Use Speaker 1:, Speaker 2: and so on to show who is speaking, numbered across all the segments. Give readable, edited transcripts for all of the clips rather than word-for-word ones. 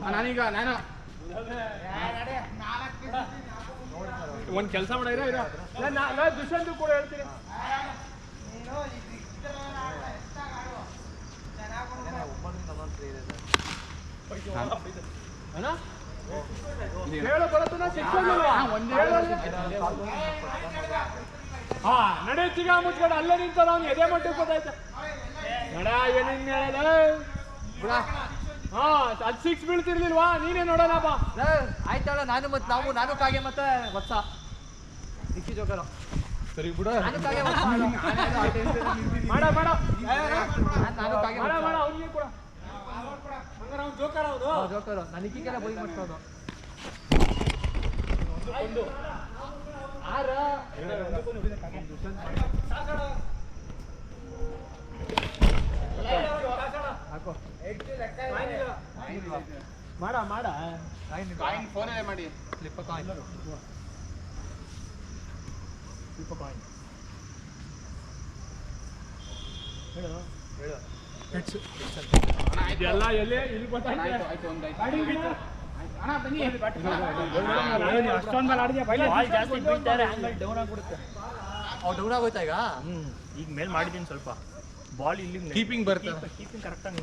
Speaker 1: ನಾನೀಗ ನಾನು ಒಂದು ಕೆಲಸ ಮಾಡಿರ ದುಷ್ಯಂತ್ ಕೂಡ ಹೇಳ್ತೀನಿ. ಹೇಳು ಬರುತ್ತನ ಹಾ ನಡೆ ಚಿಗ ಮುಚ್ಕೊಂಡು ಅಲ್ಲೇ ನಿಂತಾರ ಅವ್ನು ಎದೆ ಮಟ್ಟಿಗೆ ಗೊತ್ತಾಯ್ತು ನಡ ಏನೇನ್ ಹೇಳಲ್ಲ ಹಾ ಅದು 6 ಬೀಳ್ತಿರ್ಲಿಲ್ವಾ ನೀನೇ ನೋಡೋಣಪ್ಪ.
Speaker 2: ಆಯ್ತಾಳ ನಾನು ಕಾಗೆ ಮತ್ತೆ ವತ್ಸ ದಿಕ್ಕಿ ಜೋಕರ
Speaker 1: ಸರಿ ಬಿಡ
Speaker 2: ಮಾಡ
Speaker 1: ಅವ್ನಿಗೆ ಕೂಡ
Speaker 2: ಜೋಕರ್ ನಾನು ಇಕ್ಕಿಗೆಲ್ಲ ಬೈ ಮಾಡ್ಸೋದು
Speaker 1: ಮಾಡ
Speaker 2: ಫೋನಲ್ಲೇ ಮಾಡಿ ಸ್ಲಿಪ್ ಕಾಯಿನ್
Speaker 1: ಇದೆಲ್ಲ ಎಲ್ಲಿ ಇಲ್ಲಿ ಅಷ್ಟೊಂದು ಮೇಲೆ ಆಡಿದ್ಯಾ ಜಾಸ್ತಿ ಬೀಳ್ತಾರೆ ಆಂಗಲ್ ಡೌನ್ ಆಗ್ಬಿಡುತ್ತೆ.
Speaker 2: ಡೌನ್ ಆಗೋಯ್ತಾ ಈಗ?
Speaker 1: ಈಗ ಮೇಲ್ ಮಾಡಿದ್ದೀನಿ ಸ್ವಲ್ಪ ಬಾಲ್ ಇಲ್ಲಿ
Speaker 3: ಕೀಪಿಂಗ್ ಬರ್ತದೆ.
Speaker 1: ಕೀಪಿಂಗ್ ಕರೆಕ್ಟಾಗಿ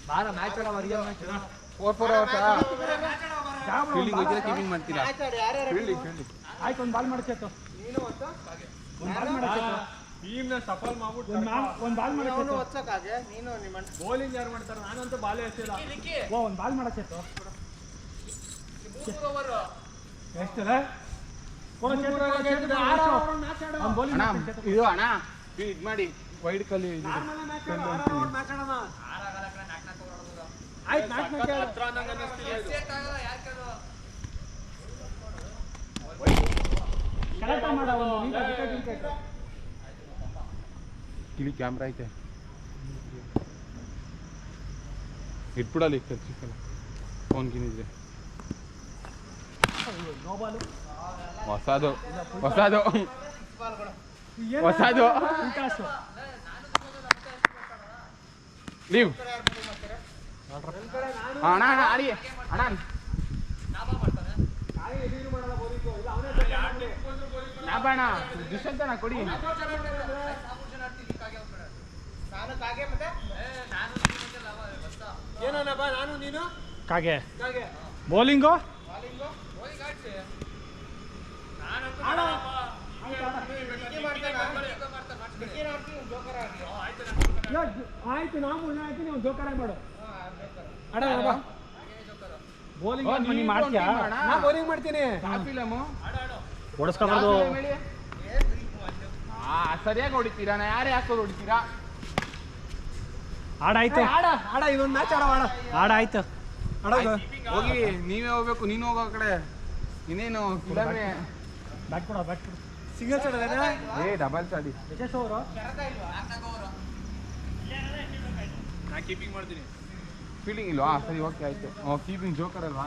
Speaker 2: ಬಾರ ಮ್ಯಾಚ್ ಆಡ ರಿಯಲ್ ಮ್ಯಾಚ್
Speaker 3: 4 ಅವರ್ಸಾ ಫೀಲ್ಡಿಂಗ್ ಹೋಗಿದ್ರೆ ಕೀಪಿಂಗ್ ಮಾಡ್ತೀರಾ? ಫೀಲ್ಡಿಂಗ್
Speaker 1: ಆಯ್ತು ಒಂದು ಬಾಲ್ ಮಾಡಚ್ಚೇತು ಒಂದು ಬಾಲ್ ಮಾಡಚ್ಚೇತು ಟೀಮ್ನ ಸಫಲ್ ಮಾಡ್ಬಿಟ್ಟು ಒಂದು ಬಾಲ್ ಮಾಡಚ್ಚೇತು
Speaker 2: ಒಚ್ಚಕಾಗೆ ನೀನು ನಿಮ್ಮ
Speaker 1: ಬೌಲಿಂಗ್ ಯಾರು ಮಾಡ್ತಾರೆ? ನಾನಂತೂ ಬಾಲೇ ಎಸೆಲ್ಲ. ಒಂದು ಬಾಲ್ ಮಾಡಚ್ಚೇತು ಎಷ್ಟಲ್ಲ
Speaker 3: ಇದು ಅಣ್ಣ ಇದು ಮಾಡಿ ವೈಡ್ ಕಲಿ ಇಲ್ಲಿ ಕ್ಯಾಮ್ರಾ ಐತೆ ಇಟ್ಬಿಡಲ್ಲ ಖರ್ಚಿಕ್ಕಲ್ಲ ಫೋನ್ ಕಿನಿದ್ರೆ ಹೊಸದು ಲೀವ್ ಅಣ್ಣ ಆಡಿ ಅಣ್ಣ ನಾಬಣ್ಣ ದುಷ್ಯಂತನ ಕೊಡಿ.
Speaker 1: ಏನಪ್ಪ ನಾನು ನೀನು ಕಾಗೆ ಬೌಲಿಂಗು ಆಯ್ತು ನಾವು ಆಯ್ತು ನೀವು ಜೋಕರ ಮಾಡು ಬೌಲಿಂಗ್ ನೀ ಮಾಡ್ತೀಯಾ? ನಾ ಬೌಲಿಂಗ್ ಮಾಡ್ತೀನಿ. ಹೊಡೆಸ್ಕೊಬಾರ್ದು.
Speaker 3: ಸರಿಯಾಗಿ ಹೊಡಿತೀರಾ? ನಾ ಯಾರೇ ಹಾಕೋದು ಹೊಡಿತೀರಾ?
Speaker 1: ಆಡಾಯ್ತು ಆಡ ಇದೊಂದು ಮ್ಯಾಚ್ ಆಡಾಯ್ತು
Speaker 3: ಹೋಗಿ ನೀವೇ ಹೋಗ್ಬೇಕು. ನೀನು ಹೋಗೋ ಕಡೆ ಇನ್ನೇನು
Speaker 1: ಬ್ಯಾಟ್ ಕೊಡ ಸಿಂಗಲ್ಸ್ ಆಡೋದೇನಾ?
Speaker 3: ಡಬಲ್ಸ್ ಆಡಿ.
Speaker 1: ಯಶಸ್ ಅವರು
Speaker 3: ನಾ ಕೀಪಿಂಗ್ ಮಾಡ್ತೀನಿ. ಫೀಲ್ಡಿಂಗ್ ಇಲ್ವಾ? ಸರಿ ಓಕೆ ಆಯ್ತು. ಕೀಪಿಂಗ್ ಜೋಕರ್ ಅಲ್ವಾ?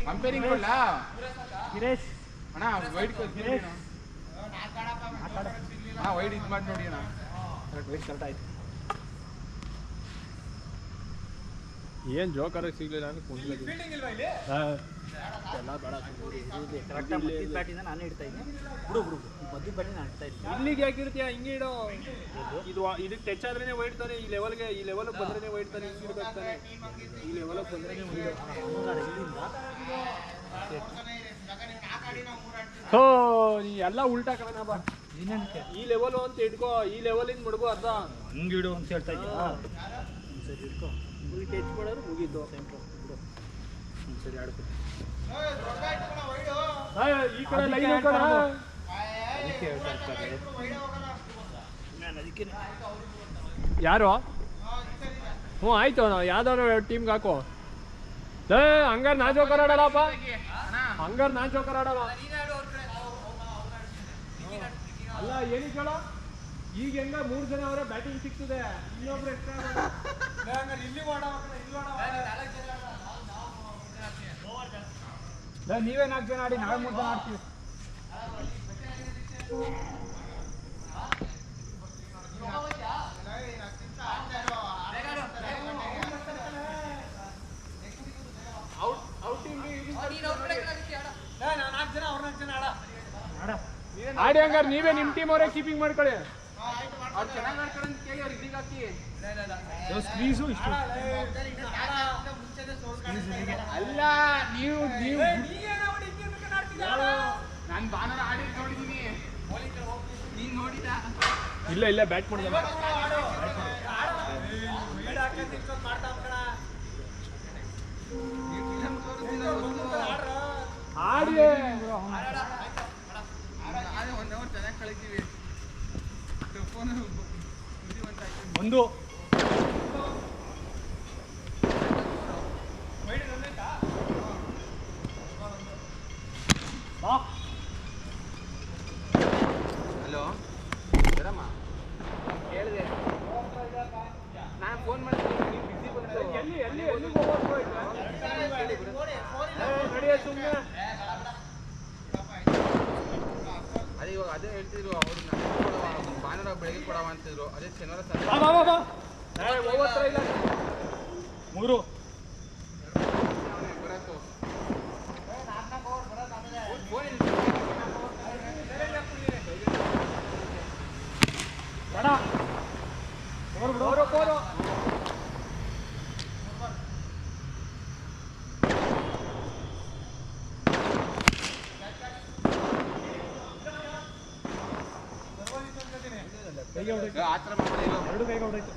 Speaker 3: ಕಂಪೇರಿಂಗ್ ಕೊಡ್ಲ
Speaker 1: ಗಿರೀಶ್
Speaker 3: ಅಣ್ಣ ವೈಡ್ ವೈಡ್ ಇದು ಮಾಡಿ ನೋಡಿ ಅಣ್ಣ.
Speaker 1: ವೈಡ್ ಕರೆಕ್ಟ್ ಆಯ್ತು. ಏನು ಜೋಕರ್ ಸಿಗ್ಲಿಲ್ಲ ನಾನು
Speaker 2: ಬ್ಯಾಟಿಂದ ನಾನು ಇಡ್ತಾ ಇದ್ದೀನಿ. ಬಿಡು ಮದ್ದು ಬ್ಯಾಟಿಂಗ್ ನಾನು ಇಡ್ತಾ ಇದ್ದೀನಿ.
Speaker 1: ಇಲ್ಲಿಗೆ ಯಾಕಿರ್ತೀಯ? ಹಿಂಗೆ ಇಡೋ. ಇದಕ್ಕೆ ಟಚ್ ಆದ್ರೇನೆ ವೈಡ್ ತಾನೆ. ಈ ಲೆವೆಲ್ಗೆ ಬಂದ್ರೇನೆ ವೈಡ್ ತಾನೆ. ಹಿಂಗೆ ಇಡ್ಬೇಕಾನೆ. ಈ ಲೆವೆಲ್ಗೆ ಬಂದ್ರೇನೆ ವೈಡ್. ಹೋ ನೀ ಎಲ್ಲ ಉಲ್ಟಾ ಕಣ ಬಾ. ಈ ಲೆವೆಲ್ ಅಂತ ಇಟ್ಕೋ. ಈ ಲೆವೆಲಿಂದ ಮಡ್ಗು ಅರ್ಧ ಹಂಗೆ ಇಡು ಅಂತ ಹೇಳ್ತಾ ಇದ್ಯಾ? ಸರಿ ಇಟ್ಕೋ. ಟಚ್ ಮಾಡೋರು ಮುಗೀತು. ಸರಿ ಆಡ್ಕೊ. ಈ ಕಡೆ ಲೈನ್ ಯಾರು? ಹ್ಞೂ ಆಯ್ತು ಯಾವ್ದಾದ್ರು ಟೀಮ್ಗೆ ಹಾಕೋ. ಹಂಗಾರೆ ನಾ ಜೋಕರ್ ಆಡಲ್ಲಪ್ಪ. ಹಂಗಾರೆ ನಾ ಜೋಕರ್ ಆಡಲ್ಲ. ಅಲ್ಲ ಏನಕ್ಕೆ ಹೇಳೋ? ಈಗ ಹೆಂಗ 3 ಜನ ಅವರೇ ಬ್ಯಾಟಿಂಗ್ ಸಿಗ್ತದೆ. ಇನ್ನೊಬ್ರು ಎಕ್ಸ್ಟ್ರಾ ಇಲ್ಲಿ ನೀವೇ 4 ಜನ ಆಡಿ, ನಾವೇ 3 ಜನ ಆಡ್ತೀವಿ. ಆಡಿ ಹಂಗಾರೆ ನೀವೇ ನಿಮ್ಮ ಟೀಮ್ ಅವರೇ ಕೀಪಿಂಗ್ ಮಾಡ್ಕೊಳ್ಳಿ.
Speaker 3: ಅವ್ರು ಚೆನ್ನಾಗಿ ಆಡ್ತಾರೆ ಅಂತ ಕೇಳಿ ಅವ್ರು ಇದೀಗ ಹಾಕಿ.
Speaker 1: ಸ್ಕ್ರೀಸು ಇಷ್ಟು
Speaker 3: ಅಲ್ಲ ನೀವು ನಾನು ಭಾನುವಾರ ಆಡಿ ನೋಡಿದ್ದೀನಿ. ನೀನು ನೋಡಿದ?
Speaker 1: ಇಲ್ಲ ಬ್ಯಾಟ್ ಮಾಡಿದ. ಆಡಿ
Speaker 3: 1 ಅವರ್ ಚೆನ್ನಾಗಿ ಕಳಿತೀವಿ.
Speaker 1: ಒಂದು
Speaker 3: ಹಲೋ ಬರಮ್ಮ, ಕೇಳಿದೆ ನಾನು ಫೋನ್ ಮಾಡಿದ್ದೀನಿ, ನೀವು ಬಿಸಿ ಬಂತು. ಅದೇ ಇವಾಗ ಅದೇ ಹೇಳ್ತಿದ್ರು ಅವರು, ಭಾನುವಾರ ಬೆಳಗ್ಗೆ ಕೊಡವ ಅಂತಿದ್ರು. ಅದೇ ಶನಿವಾರ
Speaker 1: ಮೂರು
Speaker 3: ಬರತ್ತು. ಆ ಥರ ಮಾಡಿ
Speaker 1: 2 ಕೈಗೆ ಹೊಡೆಯಿತು.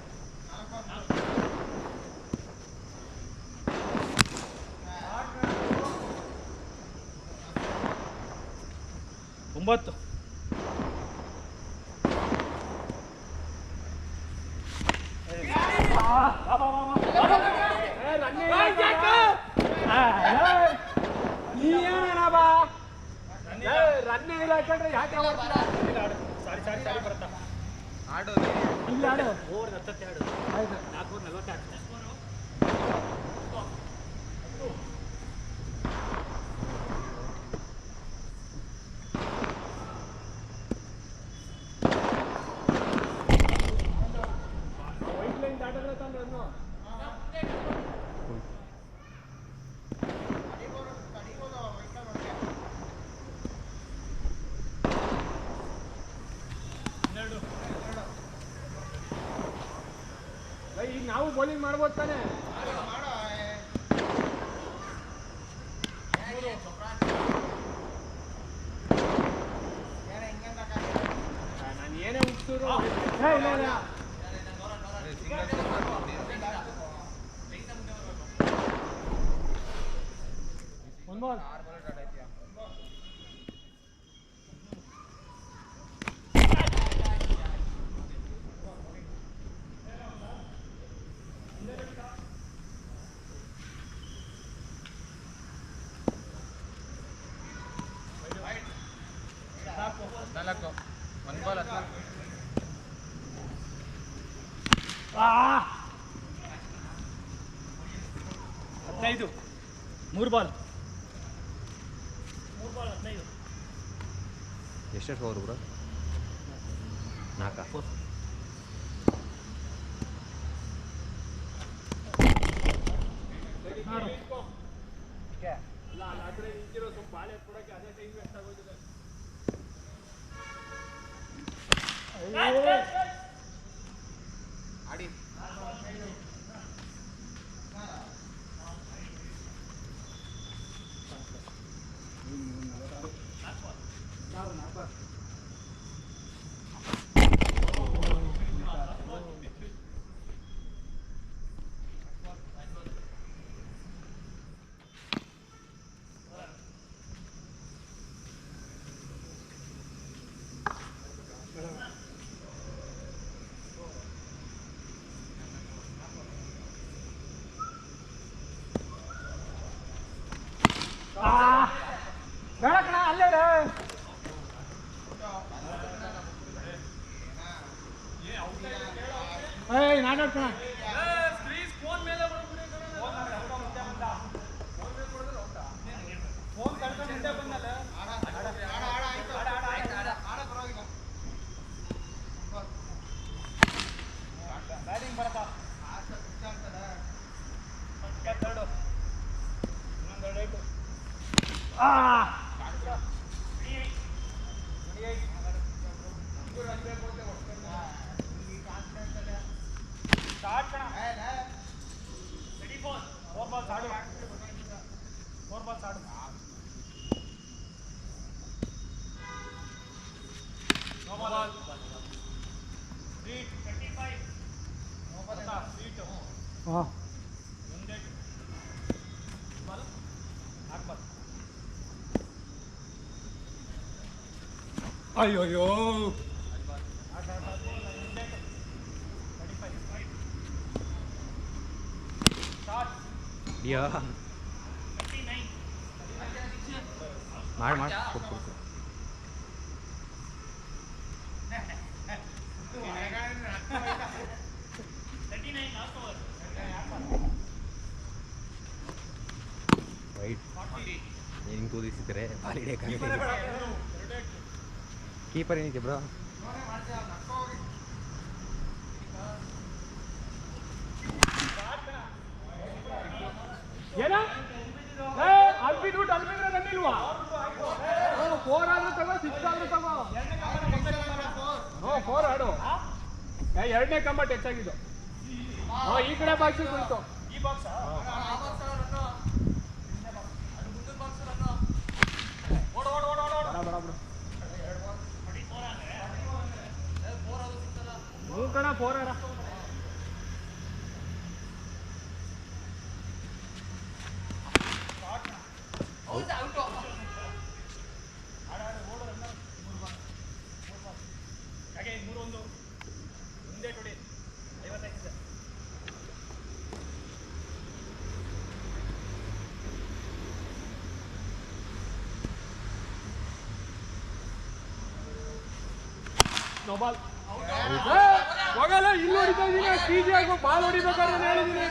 Speaker 1: 9 ರನ್ನೇ ಇಲ್ಲ ಯಾಕಂದ್ರೆ ಯಾಕೆ ಸಾರಿ ಬರುತ್ತಾ
Speaker 3: ಆಡೋದು
Speaker 1: ಇಲ್ಲ ಆಡು.
Speaker 2: ಓವರ್ 10 ಆಡು.
Speaker 1: ಆಯ್ತು
Speaker 2: 4 40
Speaker 1: ವೈಟ್ ಲೈನ್ ದಾಟಿದ್ರೆ ತಾನು ರನ್ನು. ಈಗ ನಾವು ಬೌಲಿಂಗ್ ಮಾಡ್ಬೋದು ತಾನೆ. ನಾನು ಏನೇ ಹುಟ್ಟಿದ್ರು ಇಲ್ಲ ಒಂದು ಬಾಲ್.
Speaker 3: ನಾಲ್ಕು 1 ಬಾಲ್ 14.
Speaker 1: 15 3 ಬಾಲ್.
Speaker 2: ಎಷ್ಟು ಓವರ್ ಬ್ರೋ? 4
Speaker 3: ಆಡಿ
Speaker 1: ಬೇಡ ಕಣ ಅಲ್ಲೇ ನಾಡೋಣ. ಫೋನ್ ಅಯ್ಯೋಯ್ಯೋ
Speaker 2: ಮಾಡಿ ರೈಟ್ ಹಿಂಗೆ ತೋರಿಸಿದ್ರೆ ಬಾಲ್ ಹಿಡಿಯೋಕ್ಕಾಗಲ್ಲ ಕೀಪರ್ ಏನಿದೆ ಬ್ರೋ
Speaker 1: ಏನ ಅಲ್ಬಿಟ್ಬಿಟ್ಟು ಅಲ್ಬಿಟ್ರೆ ರನ್ನಿಲ್ವಾ 4 ಆದ್ರೂ ತಗೋ 6 ಆದ್ರೂ ತಗೋ 4 ಆಡು ಎರಡನೇ ಕಂಬ ಟಚ್ ಆಗಿದ್ದು ಈ ಕಡೆ ಬಾಕ್ಸ್ ಹೋಯ್ತು ಈ ಬಾಕ್ಸ್ ಕಣ 4 ಆರ ಬಾಲ್ ಹೋಗಲ್ಲ ಇಲ್ಲಿ ಹೊಡಿತಾ ಇದೀನಿ ಸ್ಟೀಜ್ ಆಗೋ ಬಾಲ್ ಹೊಡಿಬೇಕಾದ್ರೆ ಹೇಳಿದೀನಿ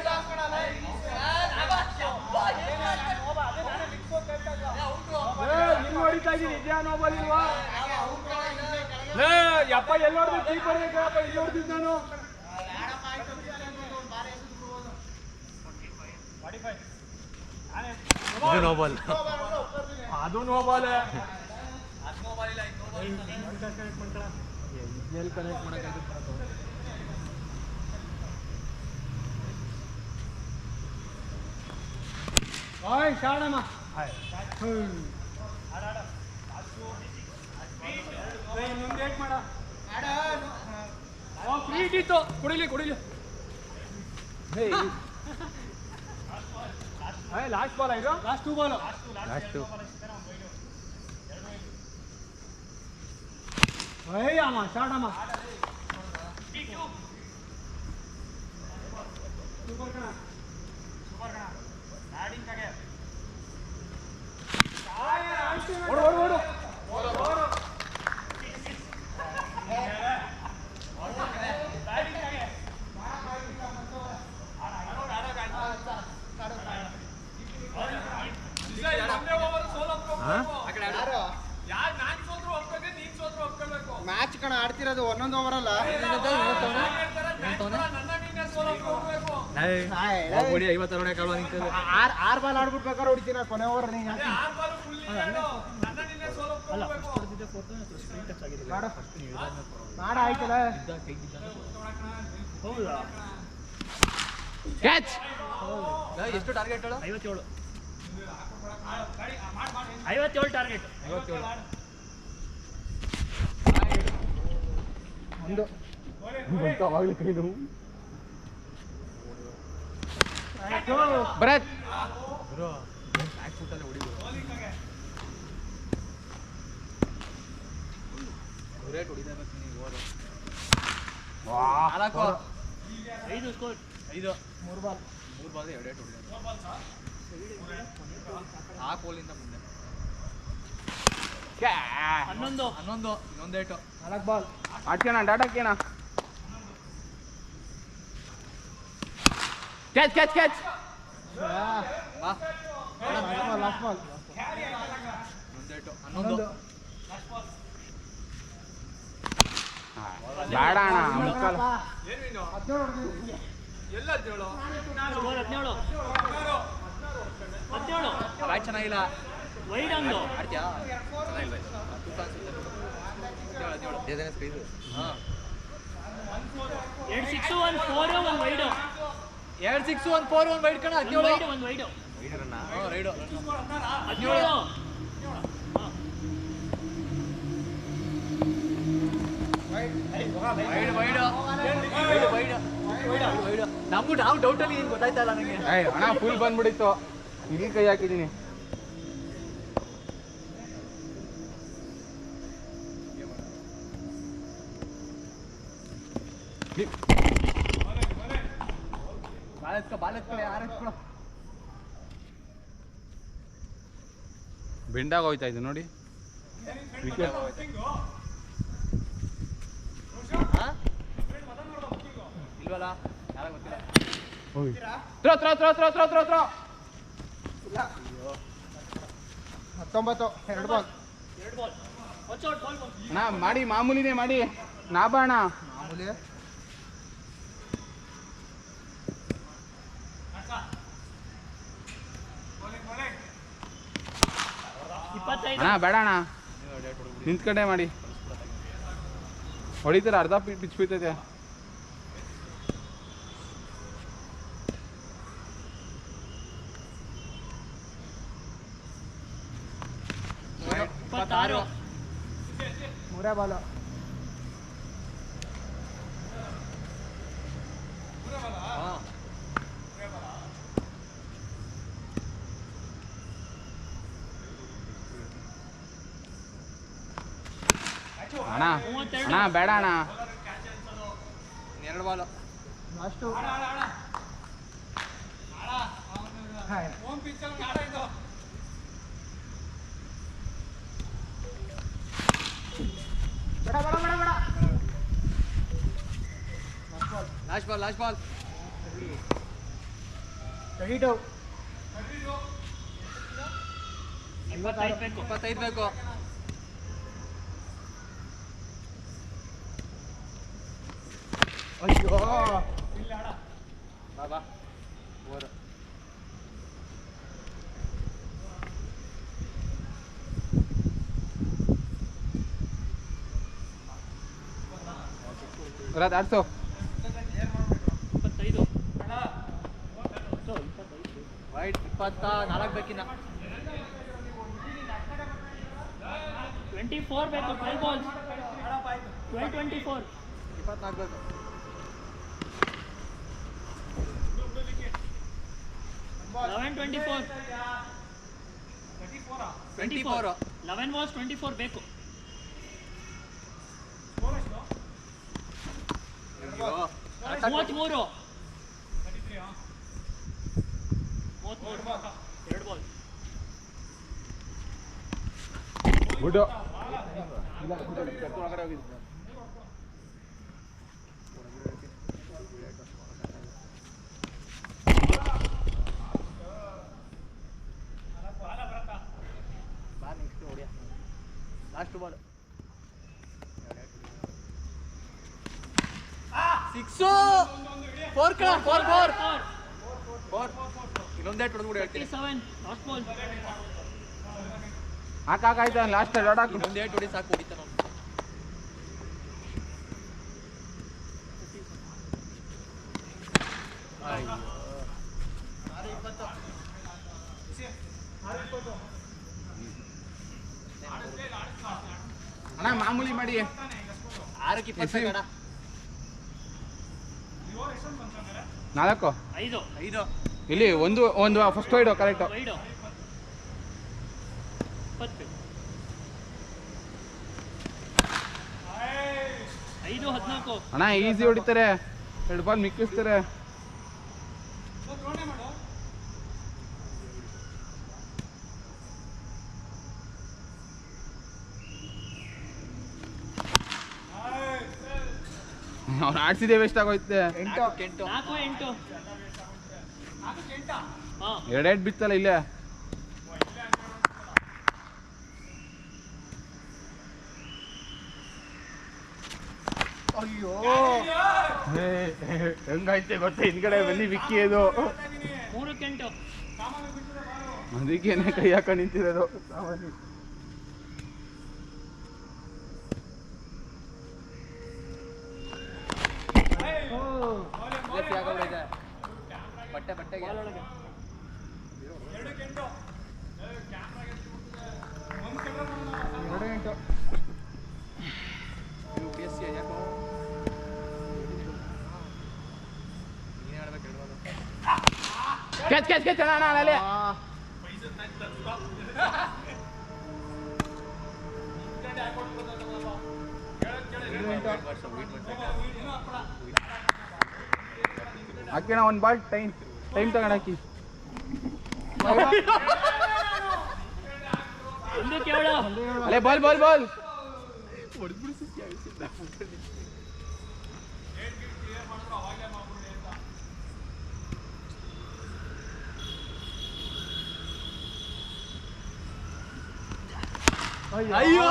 Speaker 1: ಇಲ್ಲಿ ಹೊಡಿತಾ ಇದೀನಿ ನಿಜ ನೋಬಲ್ ಇಲ್ವಾ ಯಪ್ಪ ಎಲ್ಲಿ ಹೊಡೆದು ಕೀಪರ್ ಬೇಕಪ್ಪ ಇಲ್ಲಿ ಹೊಡ್ತಿದ್ ನಾನು
Speaker 2: ನೋಬಲ್
Speaker 1: ಅದು ನೋಬಾಲ್ ಎಲ್ಲಿ ಕನೆಕ್ಟ್ ಮಾಡಕ್ಕಾಗುತ್ತೆ ಓಯ್ ಶಾಣಮ್ಮ ಮುಂದೇಟ್ ಮಾಡ ಫ್ರೀ ಇಟ್ಟಿತ್ತು ಕುಡಿಲಿ ಲಾಸ್ಟ್ ಬಾಲ್ ಇದು ಲಾಸ್ಟ್ 2 ಬಾಲ್ ಅಮ್ಮ ಶಾಣಮ್ಮ ಓಡು
Speaker 4: ಮ್ಯಾಚ್ ಕಣ ಆಡ್ತಿರೋದು ಒಂದೊಂದು ಓವರ್ ಅಲ್ಲ
Speaker 2: 50 ರನ್ ಕಾಲ ನಿಂತದೆ
Speaker 4: 6 ಬಾಲ್ ಆಡ್ಬಿಟ್ಬೇಕಾದ್ರೆ ಹೊಡಿತೀರ ಕೊನೆ ಓವರ್ ಮಾಡ ಆಯ್ತಲ್ಲ
Speaker 2: ಕ್ಯಾಚ್ ಎಷ್ಟು ಟಾರ್ಗೆಟ್ ಹೇಳು
Speaker 1: 57 ಟಾರ್ಗೆಟ್ 57
Speaker 3: ಭರತ್
Speaker 2: ಇನ್ನೊಂದೇಟು
Speaker 1: 4 ಬಾಲ್
Speaker 3: ಆಡ್ತೀನ ಡಾಟಾಕೇನ catch catch catch
Speaker 4: last ball
Speaker 3: ಬೇಡ ಅಣ್ಣ ಮುಕ್ಕಲ್ಲ
Speaker 2: ಬಾಯ್ ಚೆನ್ನಾಗಿಲ್ಲ ವೈಡ್ ಹಂಗು
Speaker 5: ಆಡ್ತೀಯಾ ತೂಕ ಅನ್ಸುತ್ತೆ ಹಾಂ
Speaker 2: 2 6 1 4 1 ವೈಡು
Speaker 5: 2 6 1 4 1 ವೈಡ್ ಕಣ 17
Speaker 2: 1 ವೈಡು
Speaker 5: ಹಾಂ ರೈಡು
Speaker 2: 17
Speaker 5: ನಮಗೂ ನಾವು ಡೌಟಲ್ಲಿ ಏನು ಗೊತ್ತಾಯ್ತಲ್ಲ ನನಗೆ
Speaker 3: ಅಣ್ಣ ಫುಲ್ ಬಂದ್ಬಿಡಿತ್ತು ಇಲ್ಲಿ ಕೈ ಹಾಕಿದ್ದೀನಿ
Speaker 5: ಬಾಲೆತ್ಕೊಳ್ಳಿ ಯಾರು
Speaker 3: ಬೆಂಡಾಗ ಹೋಯ್ತಾ ಇದು ನೋಡಿ ವಿಕೆಟ್
Speaker 5: ಇಲ್ವಲ್ಲ ಯಾರ ಗೊತ್ತಿಲ್ಲ
Speaker 3: throw throw throw throw throw throw throw
Speaker 4: 19 2 ball
Speaker 2: watch out ball
Speaker 3: ಅಣ್ಣ ಮಾಡಿ ಮಾಮೂಲಿನೇ ಮಾಡಿ ನಾ ಬಾ ಅಣ್ಣ
Speaker 4: ಮಾಮೂಲಿ
Speaker 2: 25
Speaker 3: ಅಣ್ಣ ಬೇಡ ಅಣ್ಣ ನಿಂತ್ಕಡೆ ಮಾಡಿ ಹೊಡಿತಾರೆ ಅರ್ಧ ಪಿಚ್ ಬೀಳ್ತೈತೆ
Speaker 2: ಇಪ್ಪತ್ತಾರು
Speaker 4: ಮೂರೇ ಬಾಲ್
Speaker 3: ಅಣ್ಣ ಅಣ್ಣ ಬೇಡ ಅಣ್ಣ
Speaker 5: 2 ಬಾಲ್
Speaker 4: ಲಾಸ್ಟು ಬೇಡ ಬೇಡ ಬೇಡ ಬೇಡ
Speaker 5: ಲಾಸ್ಟ್ ಬಾಲ್
Speaker 4: 32
Speaker 2: 25 ಬೇಕು
Speaker 5: 25 ಬೇಕು
Speaker 4: ಅಯ್ಯೋ
Speaker 5: ಬಾ ಓವರ್
Speaker 3: ರಾತ್ ಆಡ್ಸು
Speaker 2: 25
Speaker 5: ವೈಟ್ 24 ಬೇಕಿನ್ನ
Speaker 2: 24 ಬೇಕು 12 ಬಾಲ್ಸ್ 12 24
Speaker 5: 24 ಬೇಕು
Speaker 2: 11 24
Speaker 5: 24
Speaker 2: 11 ಬಾಲ್ಸ್ 24 ಬೇಕು
Speaker 5: ಅಯ್ಯೋ
Speaker 2: 33 2 ಬಾಲ್
Speaker 3: ಗುಡ್ಡು
Speaker 5: ಬಾ ನೆಕ್ಸ್ಟ್ ಹೊಡಿಯ ಲಾಸ್ಟ್ ಬಾಲ್ 6 4 ಕಣ 4 ಇನ್ನೊಂದೇ ಹೊಡೆದ್ಬಿಡಿ ಹೇಳ್ತೀನಿ
Speaker 2: 37 ಲಾಸ್ಟ್ ಬಾಲ್
Speaker 3: ಹಾಕಾಯ್ತಾ ಲಾಸ್ಟ್ ಡಾಡಾಕು
Speaker 5: ಇನ್ನೊಂದೇ ಹೊಡಿ ಸಾಕು ಹೊಡಿತಾನ ಅಯ್ಯೋ
Speaker 3: ಅಣ್ಣ ಮಾಮೂಲಿ ಮಾಡಿ
Speaker 5: 6ಕ್ಕೆ 20 ಕಣ
Speaker 3: 4
Speaker 2: 5
Speaker 3: ಇಲ್ಲಿ ಒಂದು ಫಸ್ಟ್ ವೈಡು ಕರೆಕ್ಟು
Speaker 2: ವೈಡು 20 5 14
Speaker 3: ಅಣ್ಣ ಈಸಿ ಹೊಡಿತಾರೆ 2 ಬಾಲ್ ಮಿಕ್ಕಿಸ್ತಾರೆ ಅವ್ನು ಆಡ್ಸಿದೆ ವೇಸ್ಟ್ ಆಗೋಯ್ತೆ
Speaker 5: 8
Speaker 2: 4 8 ಹಾಂ
Speaker 3: 2 ಬಿತ್ತಲ್ಲ ಇಲ್ಲೇ
Speaker 4: ಅಯ್ಯೋ
Speaker 3: ಹೆಂಗೈತೆ ಗೊತ್ತಾ ಹಿಂದ್ಗಡೆ ಬನ್ನಿ ವಿಕ್ಕಿ ಅದು
Speaker 2: 3 8
Speaker 3: ಅದಕ್ಕೇನೆ ಕೈ ಹಾಕೊಂಡು ನಿಂತಿರೋದು ಸಾಮಾನ್ಯ.
Speaker 5: ಬಟ್ಟೆ ಬಟ್ಟೆಗೆ
Speaker 3: ಕೆಚ್ ಅಣ್ಣ ಅಲ್ಲಿ ಹಾಕಿಣ ಒಂದು ಬಾಲ್ ಟೈಮ್ ತಗೊಂಡು ಹಾಕಿ. ಅಲ್ಲೇ ಬಾಲ್
Speaker 5: ಅಯ್ಯೋ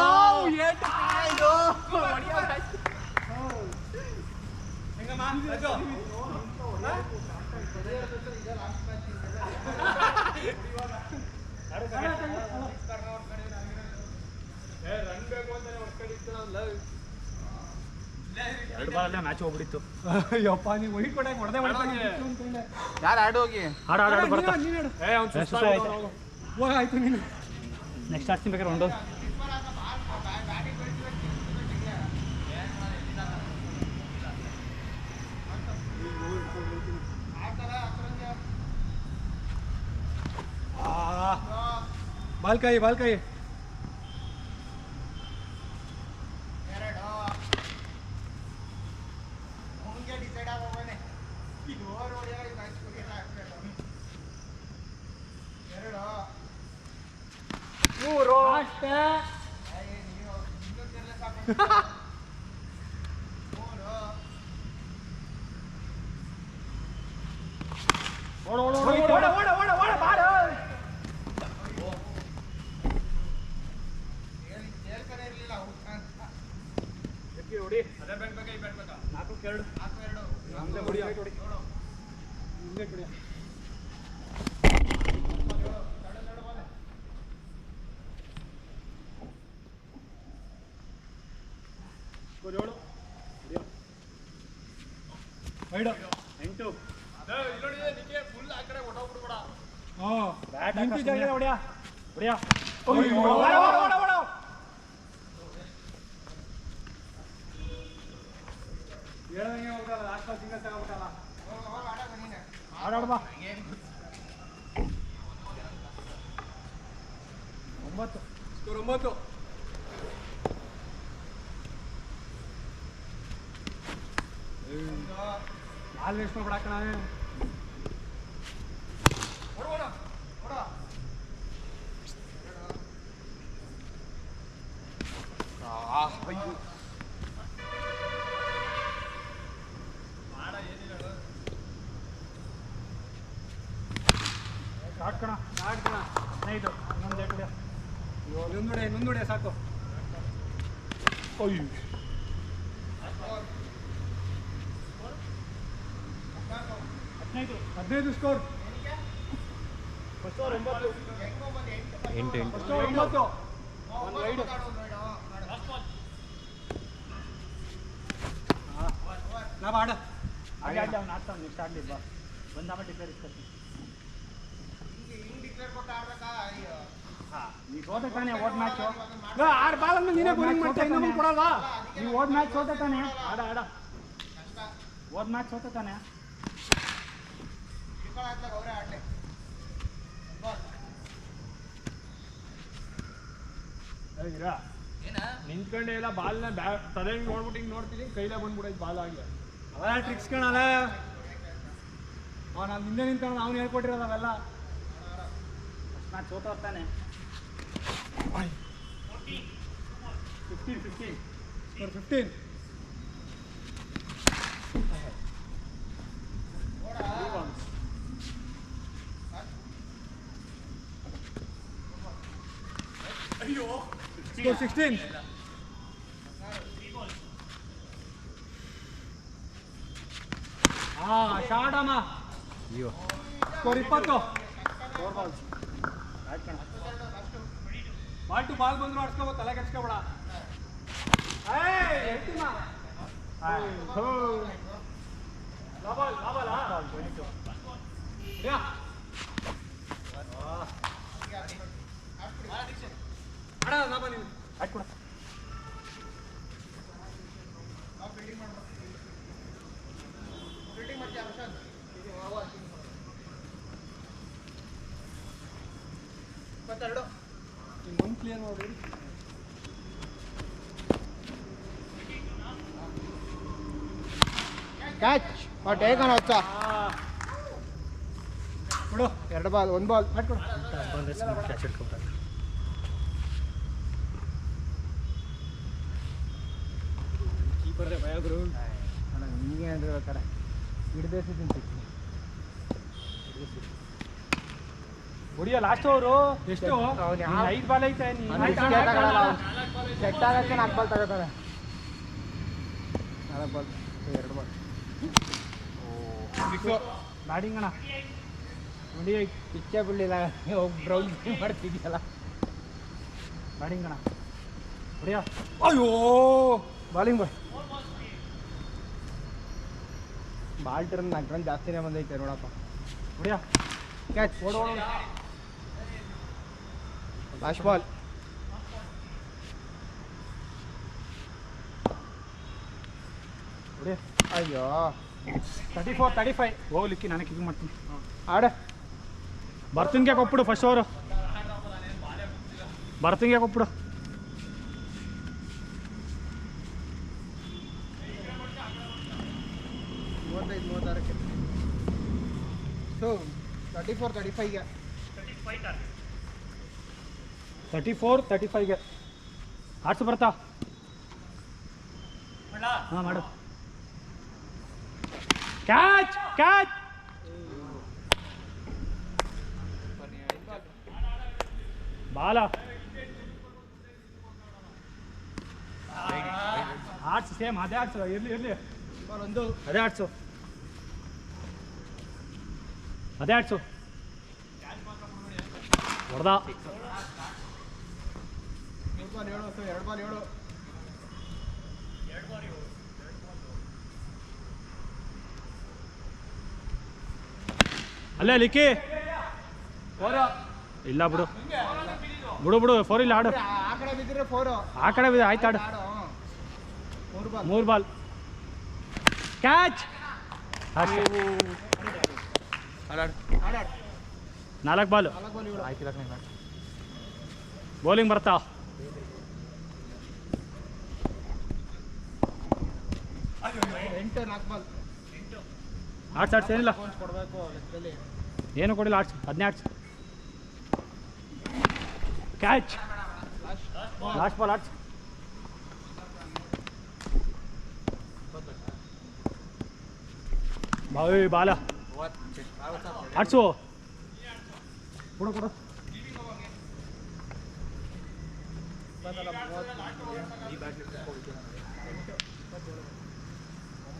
Speaker 5: ಎರಡು ಬಾಲ್ ಮ್ಯಾಚ್ ಹೋಗ್ಬಿಟ್ಟಿತ್ತು.
Speaker 1: ಯಪ್ಪ ನೀವು ವೈಟ್ ಕೊಡಕ್ಕೆ ಹೊಡೆದೇ
Speaker 3: ಯಾರು ಆಡು ಹೋಗಿ
Speaker 5: ಆಡು ಬರ್ತಾ
Speaker 1: ಆಯ್ತು ನೀನು
Speaker 5: ನೆಕ್ಸ್ಟ್ ಆಡ್ತೀನಿ ಬೇಕಾದ್ರೆ ಹೊಂಡೋದು.
Speaker 1: ಬಾಲ್ಕಾಯಿ ಆಡಾಡ್ಬಾ 9 ಬಾಲ್ ವೇಸ್ಟ್ ಮಾಡ್ಬಿಡಾಕಣ. ಆಡ್ಕಣ 15 ಇನ್ನೊಂದುಡೆ ಸಾಕು. ಅಯ್ಯೋ 15 ಸ್ಕೋರ್. ನಾವು ಆಡ ನೆಕ್ಸ್ಟ್ ಆಡ್ಲಿಲ್ಲ ಬಂದಾಮ ಡಿಕ್ಲೇರ್ ಇಸ್ಕೊತೀನಿ. ನೀವು ಸೋತ ತಾನೆ ಓದ್ ಮ್ಯಾಚು. 6 ಬಾಲ್ ಅಂದ್ರೆ ನೀನೇ ಬೌಲಿಂಗ್ ಮಾಡ್ತಾ ಇನ್ನೊಂದು ಕೊಡಲ್ವಾ? ನೀವು ಓದ್ ಮ್ಯಾಚ್ ಸೋತ ತಾನೆ. ಆಡ ಓದ್ ಮ್ಯಾಚ್ ಸೋತ ತಾನೆ. ನಿಂತ್ಕೊಂಡೆ ಇಲ್ಲ ಬಾಲ್ನ ತಲೆ ನೋಡ್ಬಿಟ್ಟು ಹಿಂಗೆ ನೋಡ್ತೀನಿ ಕೈಲೇ ಬಂದ್ಬಿಡೈತೆ ಬಾಲ್ ಆಗಲಿ. ಅವೆಲ್ಲ ಟ್ರಿಕ್ಸ್ ಕಣಲ್ಲ. ನಾವು ಹಿಂದೆ ನಿಂತ್ಕೊಂಡು ಅವ್ನು ಹೇಳ್ಕೊಟ್ಟಿರೋದು ಅವೆಲ್ಲ. ಮ್ಯಾಚ್ ಸೋತ ಹೋಗ್ತಾನೆ. 15 16 ಶಾರ್ಟ್ ಅಮ್ಮ. Score 20 4 balls. Ball to ball ಬಂದ್ರು ಆಡ್ಸ್ಕೋಬೋದು, ತಲೆ ಕೆಡ್ಸ್ಕೊಬೇಡ. ಮುಂದೆ ಕ್ಲಿಯರ್ ಮಾಡಿ.
Speaker 4: ಕ್ಯಾಚ್ ಟೇಕ್ ಆನ್ ಹೊಚ್ಚ
Speaker 1: ಬಿಡು.
Speaker 4: 2 ಬಾಲ್ 1 ಬಾಲ್ ಮಾಡ್ಕೊಡು.
Speaker 5: ಕ್ಯಾಚ್ ಹಿಡ್ಕೊಬಿಟ್ಟಾರೆ.
Speaker 1: ಕೀಪರ್ ಭಯ ಗುರು.
Speaker 4: ಹೀಗೆ ಅಂದ್ರೆ ಹಿಡ್ದೇಸಿದ್ದೀನಿ.
Speaker 1: ಹೊಡಿಯ ಲಾಸ್ಟ್ ಅವರು ಎಷ್ಟು? 5 ಬಾಲ್ ಐತೆ.
Speaker 4: ಸೆಟ್ ಆಗಕ್ಕೆ 4 ಬಾಲ್ ತಗೋತಾರೆ. 4 ಬಾಲ್ 2 ಬಾಲ್
Speaker 1: ಬ್ಯಾಟಿಂಗ್ ಅಣ್ಣ ನೋಡಿ,
Speaker 4: ಪಿಚ್ಚೇ ಬಿಡಲಿಲ್ಲ. ಹೋಗಿ ಗ್ರೌಂಡ್ ಮಾಡ್ತಿದ್ಯಲ್ಲ.
Speaker 1: ಬ್ಯಾಟಿಂಗ್ ಅಣ್ಣ ಹೊಡಿಯ.
Speaker 4: ಅಯ್ಯೋ bowling ball ball turn 4 run ಜಾಸ್ತಿನೇ ಬಂದೈತೆ ನೋಡಪ್ಪ.
Speaker 1: ಹೊಡಿಯ.
Speaker 4: ಕ್ಯಾಚ್
Speaker 1: ಓಡೋ.
Speaker 4: Last ball.
Speaker 1: ಹೊಡಿಯ.
Speaker 4: ಅಯ್ಯೋ
Speaker 1: 34-35 ಹೋಗ್ಲಿಕ್ಕೆ ನಾನೇ ಕಿಕ್ ಮಾಡ್ತೀನಿ.
Speaker 4: ಆಡ
Speaker 1: ಬರ್ತಿನ್ಗೆ ಕೊಟ್ಬಿಡು ಫಸ್ಟ್ ಓವರು. ಬರ್ತಿನ್ಗೆ ಕೊಟ್ಬಿಡು.
Speaker 4: ಸೊ 34-35ಗೆ
Speaker 1: 34-35ಗೆ ಆಡ್ಸು ಬರ್ತಾ. ಹಾಂ ಮಾಡು. Catch catch. ಬಾಲ ಆಡ್ಸು. ಸೇಮ್ ಅದೇ ಆಡ್ಸು. ಇರ್ಲಿ
Speaker 4: ಬಾಲ್ ಒಂದು
Speaker 1: ಅದೇ ಆಡ್ಸು. ಅದೇ ಆಡ್ಸು. ಹೊಡೆದ.
Speaker 4: 3 ಬಾಲ್ 7 2 ಬಾಲ್ 7.
Speaker 1: ಅಲ್ಲೇ ಲಿಕ್ಕಿ ಇಲ್ಲ ಬಿಡು. ಬಿಡು 4 ಇಲ್ಲ ಆಡು.
Speaker 4: ಆ ಕಡೆ ಬಿದ್ದರೆ 4.
Speaker 1: ಆ ಕಡೆ ಬಿದ್ದು ಆಯ್ತು ಆಡು. 3 ಬಾಲ್ ಕ್ಯಾಚ್. 4 ಬಾಲ್ ಬೌಲಿಂಗ್ ಬರ್ತಾ.
Speaker 4: 8 4 ಬಾಲ್
Speaker 1: ಆಡ್ಸ್ ಏನಿಲ್ಲ,
Speaker 4: ಕೊಡಬೇಕು ಲೆಕ್ಕದಲ್ಲಿ.
Speaker 1: ಏನು ಕೊಡಿಲ್ಲ. ಆಡ್ಸು 15 ಆಡ್ಸು. ಕ್ಯಾಚ್. ಲಾಸ್ಟ್ ಬಾಲ್ ಆಡ್ಸು. ಬಾಲ ಆಡ್ಸು. ಕೊಡು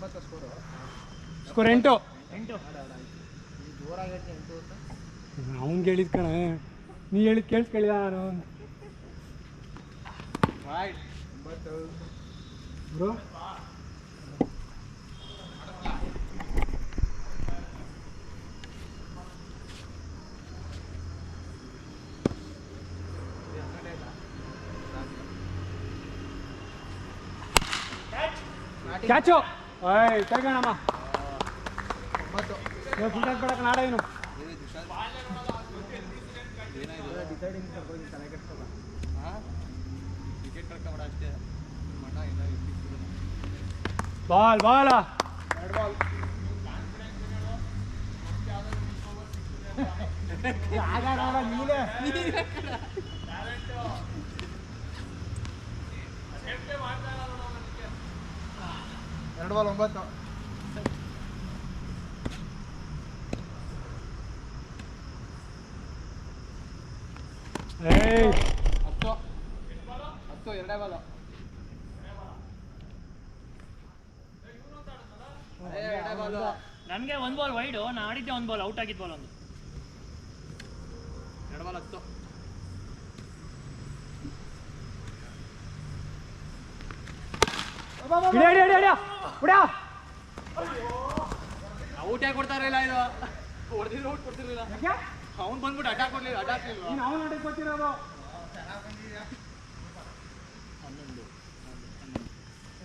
Speaker 4: 9 ಸ್ಕೋರು.
Speaker 1: ಸ್ಕೋರ್ 8.
Speaker 4: ಜೋರಾಗೈತೆ 8.
Speaker 1: ಅವ್ನು ಹೇಳಿದ ಕಣ, ನೀ ಹೇಳಿದ್ ಕೇಳಿಸ್ಕೊಳ್ಳಿಲ್ಲ ನಾನು. Bro catch. ತೆಗಣಮ್ಮ.
Speaker 4: 9
Speaker 1: ಫುಲ್ ಕೊಡಕ್ಕೆ ನಾಡ ಏನು. Ball
Speaker 4: 2 ball. ನೀನೇ 2 ಬಾಲ್ 9.
Speaker 1: ಏಯ್
Speaker 4: 10 2 ಬಾಲ್.
Speaker 5: ನನಗೆ 1 ಬಾಲ್ ವೈಡು, ನಾ ಆಡಿದ್ದೆ 1 ಬಾಲ್, ಔಟ್ ಆಗಿದ್ದು ಬಾಲ್ ಒಂದು.
Speaker 4: 2 ಬಾಲ್ 10.
Speaker 5: ಔಟ್ ಯಾಕೆ ಕೊಡ್ತಾರ ಇಲ್ಲ ಇದು ಹೊಡೆದಿದ್ರು ಔಟ್ ಕೊಡ್ತಿರ್ಲಿಲ್ಲ ಅವ್ನು ಬಂದ್ಬಿಟ್ಟು ಅಟ್ಯಾಕ್ ಕೊಡ್ಲಿಲ್ಲ ಅಟ್ಯಾಕ್
Speaker 1: ಗೊತ್ತಿರೋದು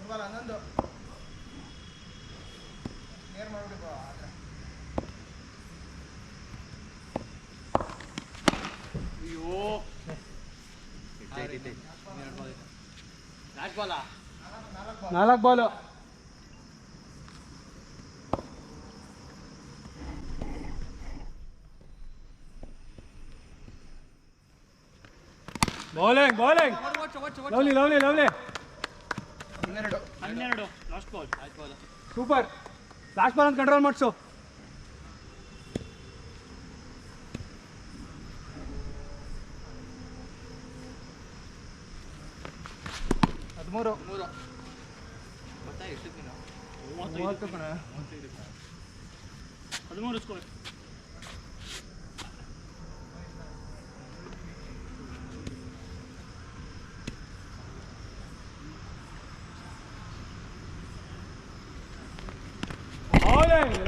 Speaker 4: 11 ನೇರ್ ಮಾಡ್ಬಿಟ್ಟು
Speaker 5: ಅಯ್ಯೋ last ball
Speaker 1: 4 ball bowling lovely
Speaker 5: 12 last ball
Speaker 1: super last ball ಅಂತ ಕಂಟ್ರೋಲ್ ಮಾಡಿಸು 13
Speaker 5: ಮತ್ತೆ ಎಷ್ಟು ದಿನ
Speaker 1: 30 ಕಣ
Speaker 5: 13 ಸ್ಕೋರ್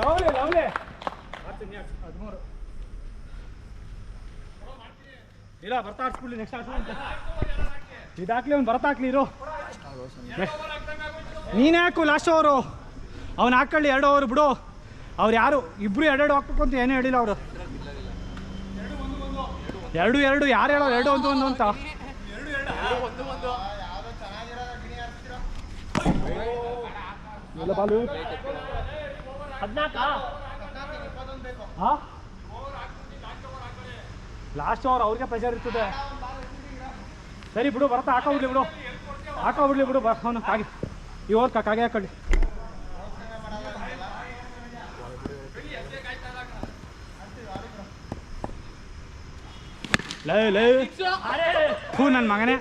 Speaker 1: ಲವ್ಲಿ 13 ಇಲ್ಲ ಬರ್ತಾ ಆಡ್ಸ್ಬಿಡ್ಲಿ ನೆಕ್ಸ್ಟ್ ಆಡ್ಸ್ಬಿಡ್ಲಿ ಇದಾಕ್ಲಿ ಅವ್ನು ಬರ್ತಾಕ್ಲಿ ಇರು ನೀನೇ ಹಾಕು ಲಾಸ್ಟ್ ಓವರು ಅವ್ನು ಹಾಕೊಳ್ಳಿ 2 ಓವರ್ ಬಿಡು ಅವ್ರು ಯಾರು ಇಬ್ರು 2 ಹಾಕ್ಬೇಕು ಅಂತ ಏನೂ ಹೇಳಿಲ್ಲ ಅವರು 2 ಯಾರು ಹೇಳೋ 2 1 ಅಂತ ಬಾಲು
Speaker 5: 14
Speaker 1: ಹಾಂ ಲಾಸ್ಟ್ ಓವರ್ ಅವ್ರಿಗೆ ಪ್ರೆಷರ್ ಇರ್ತದೆ ಸರಿ ಬಿಡು ಬರ್ತಾ ಹಾಕೋಬಿಡ್ಲಿ ಬಿಡು ಅವನು ಕಾಗಿ ಈ ಓವರ್ ಕಾಗೆ ಹಾಕೊಳ್ಳಿ ಲೇ ಹೂ ನನ್ನ ಮಗನೇ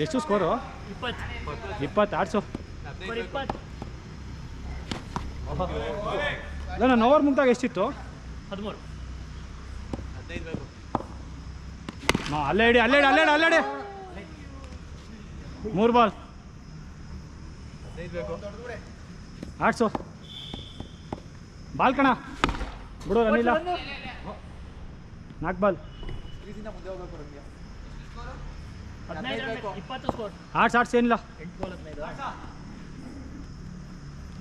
Speaker 1: ಎಷ್ಟು ಸ್ಕೋರು 20 ಆಡ್ಸು ನನ್ನ ಓವರ್ ಮುಗ್ದಾಗ ಎಷ್ಟಿತ್ತು
Speaker 5: 13
Speaker 1: ಅಲ್ಲೇ ಇಡಿ 3 ಬಾಲ್ ಆಡ್ಸು ಬಾಲ್ ಕಣ ಬಿಡು ರನ್ನಿಲ್ಲ 4 ಬಾಲ್
Speaker 5: 20 ಸ್ಕೋರ್
Speaker 1: ಆಡ್ಸ್ ಏನಿಲ್ಲ
Speaker 5: 8 ಬಾಲ್ 15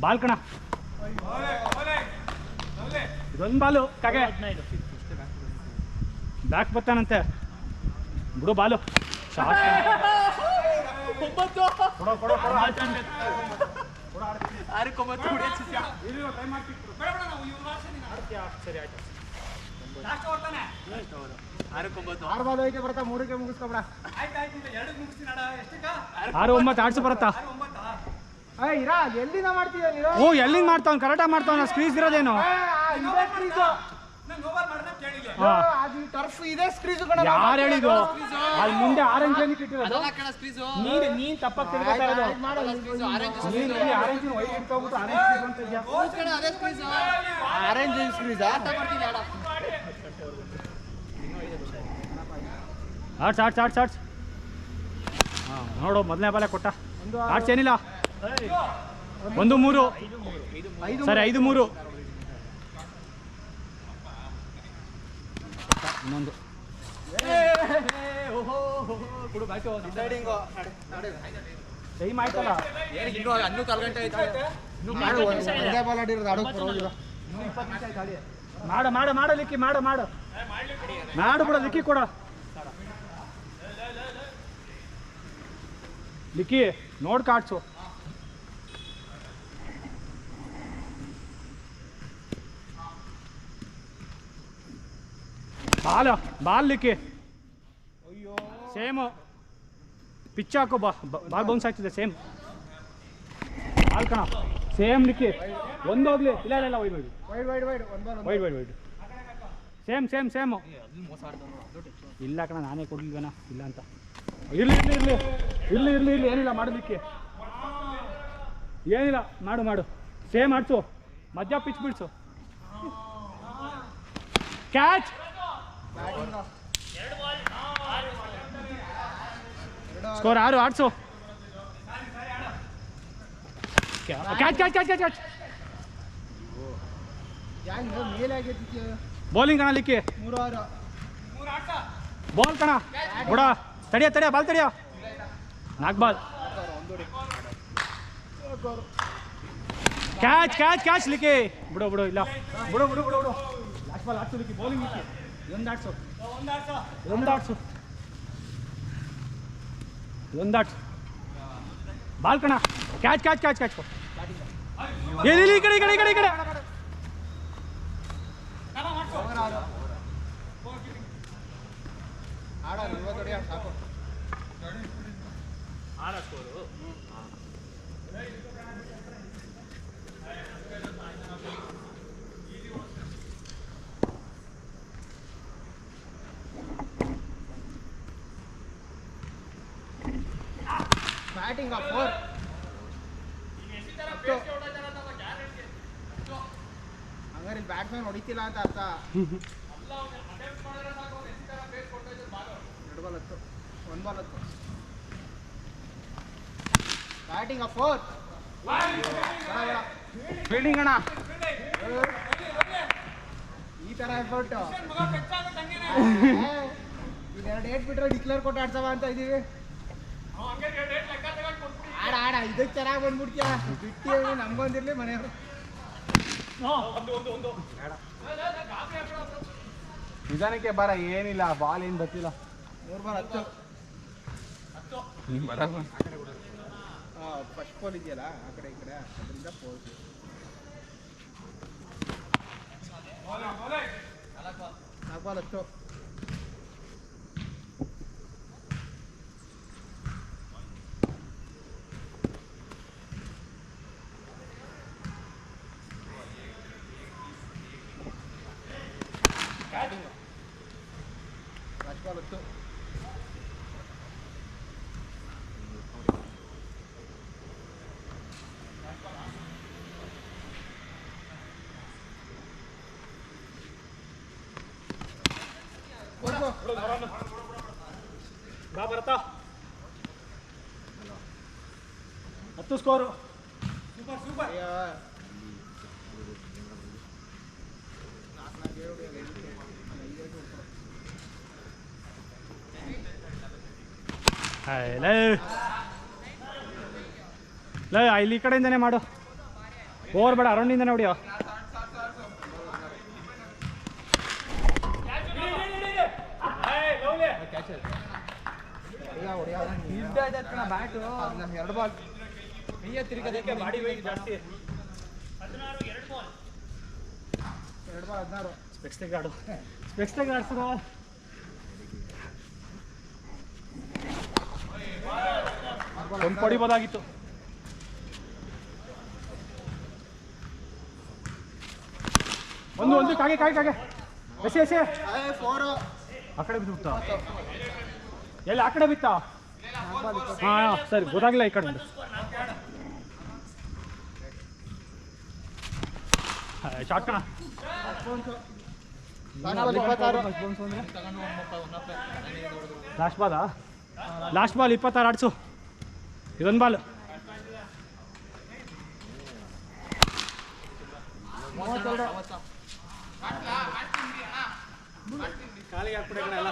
Speaker 1: ಬಾಲ್ ಕಣ ಇದೊಂದು ಬಾಲು ಕಾಗೆ
Speaker 5: 15
Speaker 1: ಬ್ಯಾಕ್ ಬರ್ತಾನಂತೆ ಬಿಡು ಬಾಲು ಶಾರ್ಟ್ ಸರಿ ಆಯ್ತು
Speaker 4: 6 ಬಾಲ್ ಐತೆ ಬರ್ತಾ 3ಕ್ಕೆ ಮುಗಿಸ್ಕೊಬೇಡ
Speaker 1: 6 9 ಆಡ್ಸು ಬರುತ್ತಾ
Speaker 4: ಇರಾ ಎಲ್ಲಿಂದ ಮಾಡ್ತೀಯ ನೀನು
Speaker 1: ಓ ಎಲ್ಲಿಂದ ಮಾಡ್ತಾವ್ ಕರೆಕ್ಟಾಗಿ ಮಾಡ್ತಾವ ಸ್ಕ್ರೀಸ್ ಇರೋದೇನು
Speaker 4: ಅದು ಟರ್ಫ್ ಇದೆ ಸ್ಕ್ರೀಸ್ ಕಣ
Speaker 1: ಯಾರು ಹೇಳಿದ್ದು ಅಲ್ಲಿ ಮುಂದೆ ಆರೆಂಜ್ ಏನಕ್ಕೆ ಇಟ್ಟಿರೋದು ನೀನ್ ತಪ್ಪಾಗಿ ತಿಳ್ಕೊತಾ ಇರೋದು ನೀನು ಆರೆಂಜ್ ವೈಟ್ ಇಟ್ಕೊಂಡ್ಬಿಟ್ಟು
Speaker 4: ಆರೆಂಜ್ ಸ್ಕ್ರೀಸ್
Speaker 1: ಆಡ್ಸ್ ಹಾಂ ನೋಡು ಮೊದಲನೇ ಬಾಲೆ ಕೊಟ್ಟ ಆಡ್ಸ್ ಏನಿಲ್ಲ 1-3 ಸರಿ 5-3 ಇನ್ನೊಂದು ಟೈಮ್ ಆಯ್ತಲ್ಲ
Speaker 5: ಇನ್ನೂ ಕಾಲು ಗಂಟೆ ಆಯ್ತು
Speaker 4: ಒಂದೇ ಬಾಲ್ ಆಡಿರೋದು ಆಡೋಕೆ ಪರವಾಗಿಲ್ಲ
Speaker 1: ಮಾಡು ಲಿಕ್ಕಿ ಮಾಡು ಬಿಡ ಲಿಕ್ಕಿ ಕೊಡ ಲಿಕ್ಕಿ ನೋಡ್ ಕಾಡ್ಸು ಬಾಲ್ ಲಿಕ್ಕಿ ಸೇಮು ಪಿಚ್ ಹಾಕು ಬಾಲ್ ಬೌನ್ಸ್ ಆಗ್ತಿದೆ ಸೇಮ್ ಬಾಲ್ ಕಣ ಸೇಮ್ ಲಿಕ್ಕಿ ಒಂದು ಹೋಗ್ಲಿ ಇಲ್ಲ ವೈಡ್ ಸೇಮು ಇಲ್ಲ ಕಣ ನಾನೇ ಕೊಡ್ಲಿಲ್ವೇನ ಇಲ್ಲ ಅಂತ ಇರ್ಲಿ ಏನಿಲ್ಲ ಮಾಡಲಿಕ್ಕೆ ಏನಿಲ್ಲ ಮಾಡು ಸೇಮ್ ಆಡ್ಸು ಮಧ್ಯ ಪಿಚ್ ಬಿಡ್ಸು ಕ್ಯಾಚ್ ಸ್ಕೋರ್ 6 ಆಡ್ಸು catch catch catch catch catch
Speaker 4: ಯಾಕೆ ಮೇಲೆ ಆಗೈತಿ
Speaker 1: ಬೌಲಿಂಗ್ ಕಣ ಲಿಕ್ಕಿ
Speaker 4: 3-6
Speaker 1: ಬಾಲ್ ಕಣ ಬಿಡ ತಡಿಯ ತಡಿಯ ಬಾಲ್ ತಡಿಯ 4 ಬಾಲ್ ಕ್ಯಾಚ್ ಕ್ಯಾಚ್ ಕ್ಯಾಚ್ ಲಿಕ್ಕಿ ಬಿಡು ಬಿಡು ಇಲ್ಲ ಬಿಡು ಬಿಡು ಬಿಡು ಬಿಡು ಲಾಸ್ಟ್ ಬಾಲ್ ಆಡ್ಸು ಲಿಕ್ಕಿ ಬೌಲಿಂಗ್ ಲಿಕ್ಕಿ ಇದೊಂದು ಆಡ್ಸು ಇದೊಂದು ಬಾಲ್ ಕಣ ಕ್ಯಾಚ್ ಕ್ಯಾಚ್ ಕ್ಯಾಚ್ ಕ್ಯಾಚ್ ಎಲ್ಲಿ ಈ ಕಡೆ ಈ ಕಡೆ ಈ ಕಡೆ ಈ ಕಡೆ
Speaker 4: ಆಡೋದು 50 ಹೊಡೆಯ ಸಾಕು ಬ್ಯಾಟಿಂಗ್ 4 ಹಂಗಾರೆ ಬ್ಯಾಟ್ಸ್ಮನ್ ಹೊಡಿತಿಲ್ಲ ಅಂತ ಅರ್ಥ 2 ಬಾಲ್ 10 1 ಬಾಲ್ 10 ಬ್ಯಾಟಿಂಗ್ 4
Speaker 3: ಫೀಲ್ಡಿಂಗ್ ಅಣ್ಣ
Speaker 4: ಈ ತರ ಎಫರ್ಟ್ ಇದೆರಡು ಏಟ್ ಬಿಟ್ರೆ ಡಿಕ್ಲೇರ್ ಕೊಟ್ಟು ಆಡ್ಸವ ಅಂತ ಇದೀವಿ ಆಡ ಇದಕ್ಕೆ ಚೆನ್ನಾಗಿ ಬಂದ್ಬಿಡ್ತೀಯ ಬಿಟ್ಟಿ ನಮ್ಗೊಂದಿರ್ಲಿ ಮನೆಯವರು
Speaker 3: ನಿಧಾನಕ್ಕೆ ಬರ ಏನಿಲ್ಲ ಬಾಲ್ ಏನು ಬರ್ತಿಲ್ಲ
Speaker 4: 3 ಬಾಲ್ 10
Speaker 3: ಬರಲ್ಲ
Speaker 4: ಫಸ್ಟ್ ಬಾಲ್ ಇದೆಯಲ್ಲ ಆ ಕಡೆ ಈ ಕಡೆ ಅದರಿಂದ ಪೋಸ್ 4 ಬಾಲ್ 10 ಫಸ್ಟ್ ಬಾಲ್ 10
Speaker 1: ಬಾ ಬರ್ತಾ 10 ಸ್ಕೋರು
Speaker 4: ಸೂಪರ್
Speaker 1: ಲೇ ಇಲ್ಲಿ ಈ ಕಡೆಯಿಂದನೇ ಮಾಡು ಓವರ್ ಬೇಡ ಅರೌಂಡಿಂದನೇ ಹೊಡಿಯೋ
Speaker 4: ಬ್ಯಾಟು 2 ಬಾಲ್
Speaker 1: ಬಾಡಿ ವೆಯ್ಟ್ ಜಾಸ್ತಿ
Speaker 4: 2 ಬಾಲ್ 16
Speaker 1: ಸ್ಪೆಕ್ಸ್ ತೆಗಾಡು ಸ್ಪೆಕ್ಸ್ ತೆಗೆ ಆಡ್ಸದ ಒಂದು ಪಡಿಬೋದಾಗಿತ್ತು ಒಂದು ಕಾಗೆ ಕಾಗೆ ಕಾಗೆ ಎಸೆ ಎಸೆ
Speaker 4: 4
Speaker 1: ಆ ಕಡೆ ಬಿದ್ದು ಎಲ್ಲಿ ಆ ಕಡೆ ಬಿತ್ತಾ ಹಾಂ ಸರಿ ಗೊತ್ತಾಗಿಲ್ಲ ಈ ಕಡೆ ಶಾರ್ಟ್ ಕಣ ಲಾಸ್ಟ್ ಬಾಲ್ 26 ಆಡ್ಸು ಇದೊಂದು ಬಾಲ್ ಕಾಲಿಗೆ ಹಾಕ್ಬಿಡ ಕಡೆ ಎಲ್ಲ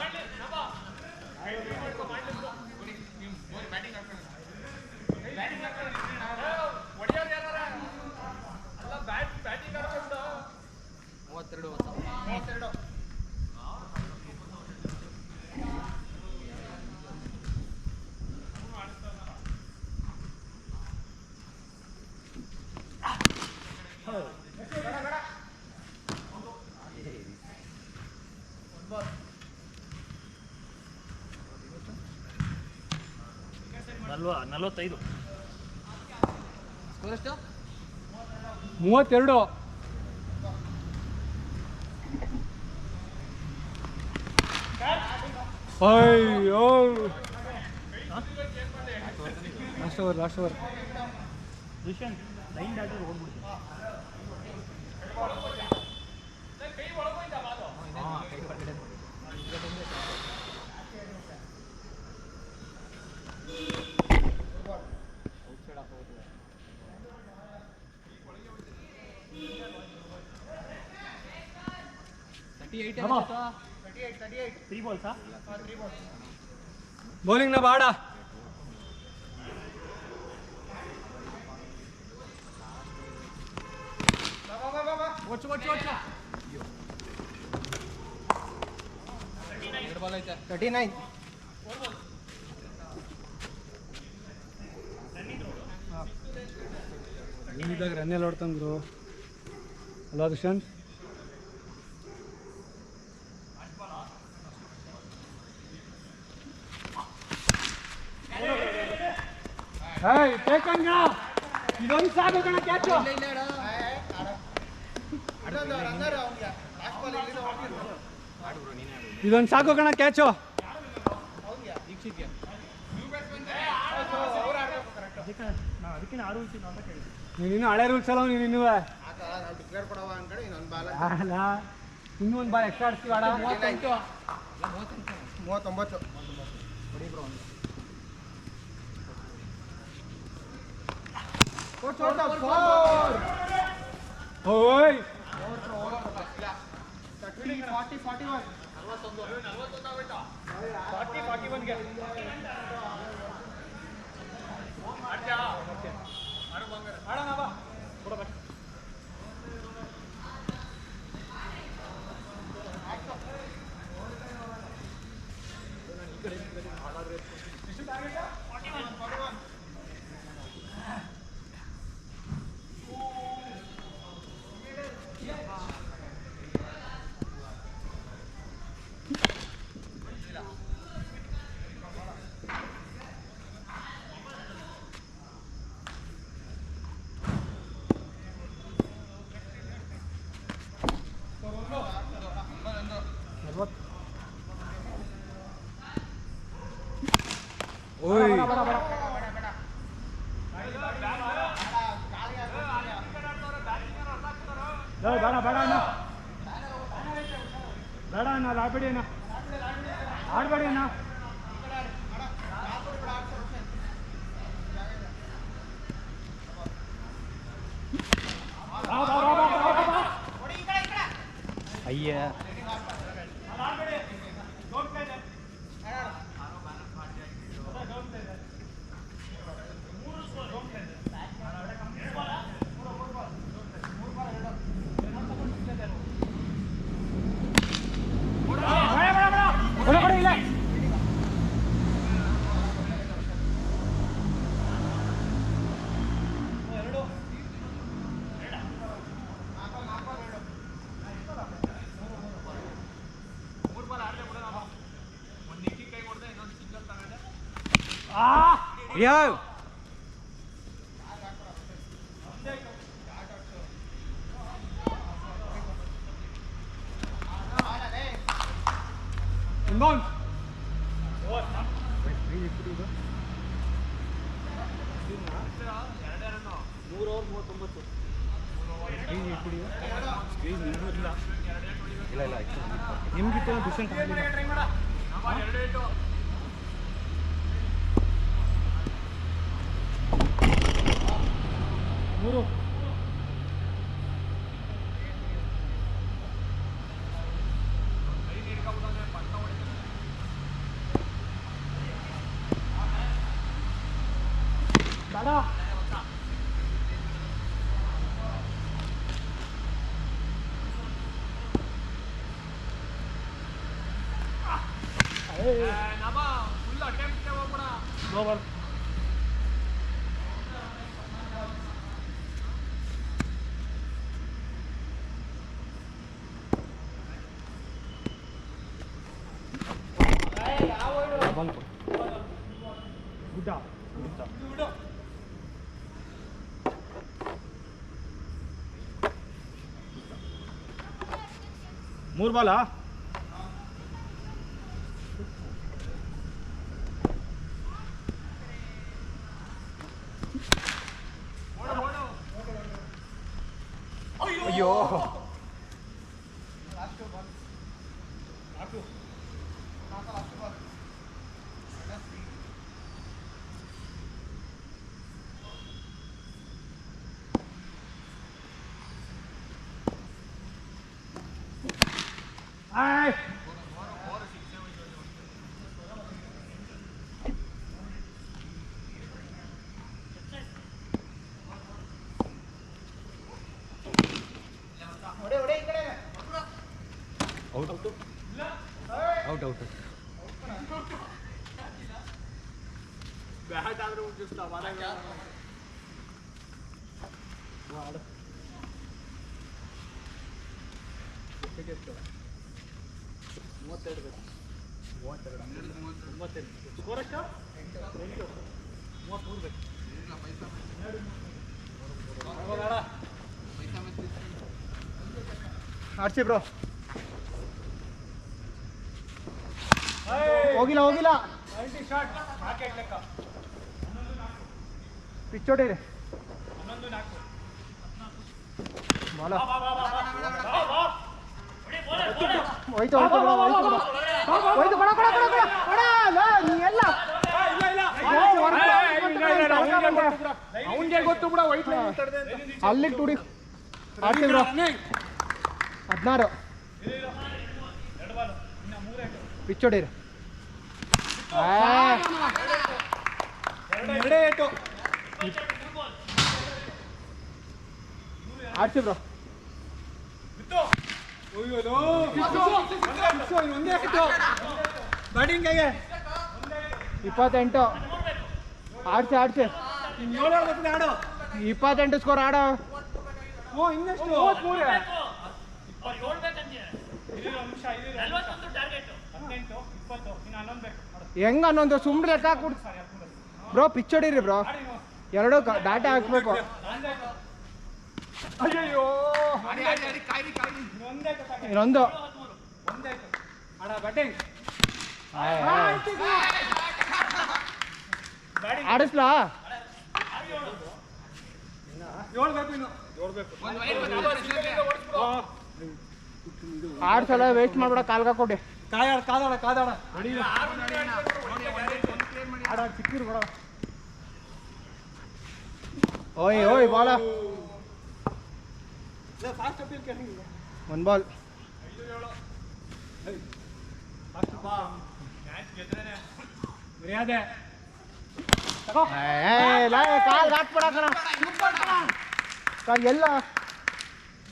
Speaker 1: ನಲ್ವತ್ತೈದು 32 ಅಯ್ಯೋ ಲಾಸ್ಟ್ ಓವರ್ ದುಷ್ಯಂತ್ ಲೈನ್ ದಾಟಿ ಹೋಗ್ಬಿಡ್ತು 3 ಬಾಲ್ಸಾ ಬೌಲಿಂಗ್ನ ಬಾಡ
Speaker 5: ಒಚ್ಚು
Speaker 2: 39.
Speaker 1: ಇದ್ದಾಗ ರನ್ನೆಲ್ಲ ಹೊಡ್ತಾನೆ ಬ್ರೋ ಅಲ್ವಾ ದುಷ್ಯಂತ್ ಟೇಕನ್ ಕಣ ಇದೊಂದು ಸಾಕು ಕಣ ಕ್ಯಾಚು ಇದೊಂದು ಸಾಕು ಕಣ ಕ್ಯಾಚು ನೀನು ಹಳೆ ರೂಲ್ಸ್ ಅಲ್ಲ ನೀನು ಇನ್ನೂ ಅಲ್ಲ ಇನ್ನೂ ಒಂದು ಬಾಲ್ ಎಕ್ಸ್ಟ್ರಾ ಆಡ್ತೀವಿ ಆಡ
Speaker 2: 39.
Speaker 1: ಓಯ್
Speaker 5: 41ಗೆ ಆಡೋಣ ಬಾ
Speaker 1: ಓಯ್ ಬೇಡ ಬೇಡ ಅಣ್ಣ ಬೇಡ ಅಣ್ಣ ಅಲ್ಲಿ ಆಡ್ಬೇಡಿ ಅಣ್ಣ ಆಡ್ಬೇಡಿ ಅಣ್ಣ ಅಯ್ಯ ಇಲ್ಲ ಯೋ inbound ನಿಮ್ಗಿತ್ತು ದುಷ್ಯಂತ್ ಮೂರು ಬೇಡ
Speaker 5: ಫುಲ್ ಅಟೆಂಪ್ಟ್ ಹೋಗ್ಬೇಡ
Speaker 1: ಓವರ್ ಗುಡ್ಡ ಮೂರು ಬಾಲ ಅಯ್ಯೋ
Speaker 5: ಔಟ್ ಔಟ್
Speaker 1: ಬ್ಯಾಟ್ ಆದ್ರೆ ಉಂಟಿಸ್ತಾ ಸ್ಕೋರ್ ಎಷ್ಟು 8 33 ಬೇಕು
Speaker 2: ಆಡ್ಸಿ ಬ್ರೋ ಹೋಗಿಲ್ಲ
Speaker 1: 90 ಶಾಟ್ ಮಾರ್ಕೆಟ್ ಲೆಕ್ಕ
Speaker 2: ಪಿಚ್ ಹೊಡೀರಿ
Speaker 1: 11 4
Speaker 2: ಬಾಲ
Speaker 1: ಹೋಯ್ತು
Speaker 2: ನೀ ಎಲ್ಲ
Speaker 1: ಅವನಿಗೆ ಗೊತ್ತು ಬಿಡ ವೈಟ್
Speaker 2: ಅಲ್ಲಿಗೆ ತುಡಿ ಆಡ್ಸಿ ಬ್ರೋ 16 ಪಿಚ್ ಹೊಡೀರಿ
Speaker 1: ಎರಡೇ ಏಟು
Speaker 2: ಆಡ್ಸಿ ಬ್ರೋ
Speaker 1: ಬ್ಯಾಟಿಂಗ್
Speaker 2: 28 ಆಡ್ಸಿ 28 ಸ್ಕೋರ್ ಆಡೋ
Speaker 1: ಇನ್ನೆಷ್ಟು
Speaker 2: ಹೆಂಗ ಅನ್ನೊಂದು ಸುಮ್ಮನೆ ಲೆಕ್ಕ ಹಾಕ್ಬಿಡ್ ಬ್ರೋ ಪಿಚ್ ಹೊಡೀರಿ ಬ್ರೋ ಎರಡು ಡಾಟಾ ಹಾಕ್ಬೇಕು
Speaker 1: ಅಯ್ಯೋ
Speaker 2: ಇನ್ನೊಂದು
Speaker 1: ಬ್ಯಾಟಿಂಗ್
Speaker 2: ಆಡಿಸ್ಲಾ
Speaker 1: ಹೇಳ್ಬೇಕು ಇನ್ನು
Speaker 2: ಆಡ್ಸಲ್ಲ ವೇಸ್ಟ್ ಮಾಡ್ಬೇಡ ಕಾಲ್ಗ ಕೊಡಿ
Speaker 1: ಕಾದಾಡ ಸಿಕ್ಕಿರು ಬೇಡ
Speaker 2: ಓಯ್ ಬಾಲ
Speaker 1: ಫಾಸ್ಟ್ ಅಪೀಲ್ ಕೇಳಿ
Speaker 2: ಒಂದು ಬಾಲ್
Speaker 1: ಮರ್ಯಾದೆ
Speaker 2: ಕಾಲ್ ಹಾಕ್ಬೇಡ ಕಣ ಎಲ್ಲ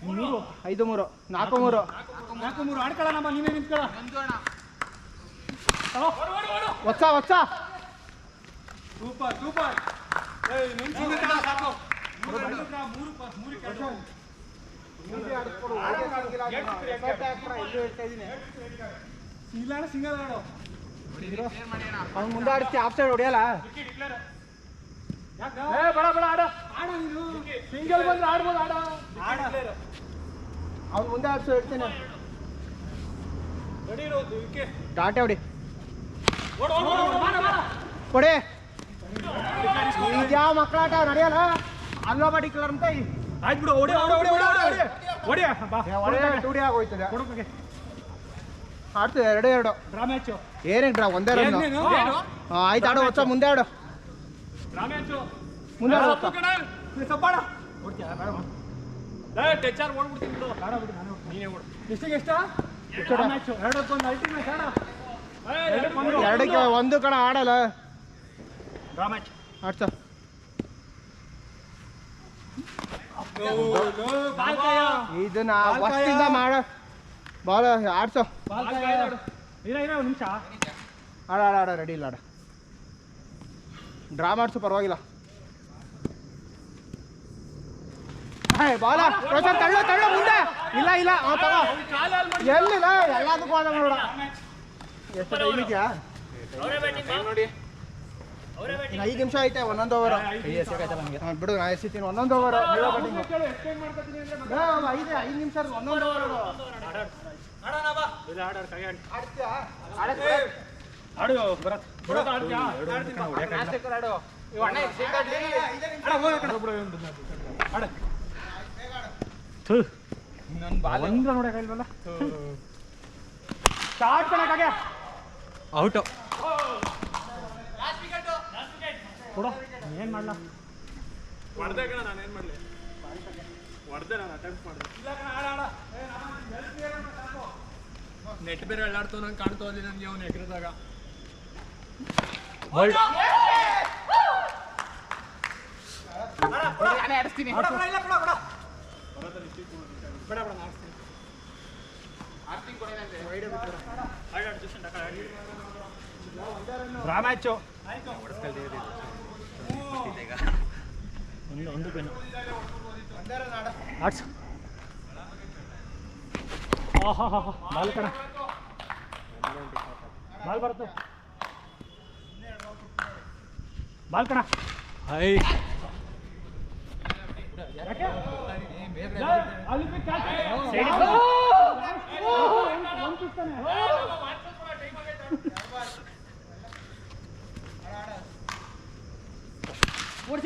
Speaker 2: 5-3 4-3
Speaker 1: 4-3 ಆಡ್ಕೊಳ್ಳೋಣಮ್ಮ ನೀವೇ ನಿಂತ್ಕೊಳ್ಳ
Speaker 2: ಒಚ್ಚ
Speaker 1: ಸೂಪರ್ ಸಾಕು ಸಿಂಗಲ್ ಆಡೋ
Speaker 2: ಅವ್ನು ಮುಂದೆ ಆಡಿಸ್ತಿ ಆಫ್ ಸೈಡ್ ಹೊಡಿಯಲ್ಲ
Speaker 1: ಬೇಡ ಆಡ ನೀನು ಸಿಂಗಲ್ ಬಂದ್ರೆ ಆಡ್ಬೋದು
Speaker 2: ಅವ್ನು ಮುಂದೆ ಆಡ್ಸೋ ಇಡ್ತೀನಿ
Speaker 1: ರೆಡಿ ಇರೋದು ವಿಕೆಟ್
Speaker 2: ಡಾಟೆ ಹೊಡಿ ಕೊಡಿ ಇದ್ಯಾವ ಮಕ್ಕಳಾಟ ನಡೆಯಲ್ಲ ಅಲ್ಲೋ ಬಾಡಿ ಕಿಲರ್ ಅಂತ
Speaker 1: ಆಯ್ತು ಬಿಡು ಹೊಡಿ
Speaker 2: ಟೂಡಿ ಆಗೋಯ್ತದೆ ಆಡ್ತದೆ 2-2
Speaker 1: ಡ್ರಾ ಮ್ಯಾಚು
Speaker 2: ಏನಕ್ಕೆ ಡ್ರಾ ಒಂದೇ ರನ್ ಆಯ್ತು ಆಡು ಹೊಸ ಮುಂದೆ ಆಡು
Speaker 1: ಡ್ರಾ ಮ್ಯಾಚು
Speaker 2: ಮುಂದೆ ಆಡು ಹೊಸ.
Speaker 1: ಸಬ್ಬಾಡ ಟೆಚಾರ್ ಓಡ್ಬಿಡ್ತೀನಿ ಬಿಡು ಬೇಡ ಬಿಡು ನಾನು ನೀನೇ ಓಡು ಎಷ್ಟಿಗೆ ಎಷ್ಟ
Speaker 2: ಎಷ್ಟಡ?
Speaker 1: ಮ್ಯಾಚು 2-1 ಅಲ್ಟಿಮೇಟ್ ಆಡ
Speaker 2: 2ಕ್ಕೆ 1 ಕಣ ಆಡಲ್ಲ
Speaker 1: ಡ್ರಾ ಮ್ಯಾಚ್
Speaker 2: ಆಡ್ಸ ಇದನ್ನ ವಸ್ತಿಂದ ಮಾಡ ಬಾಲ್ ಆಡ್ಸೋ
Speaker 1: ಇರೋ ಒಂದು ನಿಮಿಷ
Speaker 2: ಆಡ ರೆಡಿ ಇಲ್ಲ ಆಡ ಡ್ರಾ ಮಾಡ್ಸು ಪರವಾಗಿಲ್ಲ ಬಾಲ ರೋಷನ್ ತಳ್ಳು ಮುಂದೆ ಇಲ್ಲ ತಗೋ ಎಲ್ಲಿಲ್ಲ ಎಲ್ಲದಕ್ಕೂ ಹೋದ ನೋಡ ಎಷ್ಟು ಟೈಮ್ ಇದೆಯಾ
Speaker 5: ನೋಡಿ
Speaker 2: 5 ನಿಮಿಷ ಐತೆ ಒಂದೊಂದು ಓವರ್ ಬಿಡು ನಾ ಎಸಿತೀನಿ ಒಂದೊಂದು ಓವರ್ 5 ನಿಮಿಷ ಒಂದೊಂದು ಓವರ್
Speaker 1: ಆಡು ಭರತ್ ಆಡ್ತೀಯಾ ನೋಡಕ ಇಲ್ವಲ್ಲ ಸ್ಟಾರ್ಟ್ ಕಣಕ್ಕಾಗೆ
Speaker 5: ಔಟ್
Speaker 1: ಕೊಡು ಏನು ಮಾಡಲ ಹೊಡೆದೆ ಕಣ ನಾನು ಏನು ಮಾಡಲಿ ಹೊಡೆದೆ ನಾನು ಅಟೆಂಪ್ಟ್ ಮಾಡಿದೆ ಇಲ್ಲ ಕಣ ಆಡ ನೆಟ್ ಬೇರೆ ಅಳ್ಳಾಡ್ತು ನಂಗೆ ಕಾಣ್ತು ಅಲ್ಲಿ ನನಗೆ ಅವ್ನು ಎಕರೆದಾಗ
Speaker 3: ನಾನೇ ಆಡಿಸ್ತೀನಿ
Speaker 1: ಮ್ಯಾಚು ಒಂದು ಪೆನ್ನು ಆಡ್ಸು ಹಾ ಬಾಲ್ ಕಣ ಬಾಲ್ ಬರುತ್ತೆ ಬಾಲ್ ಕಣ ಹೈ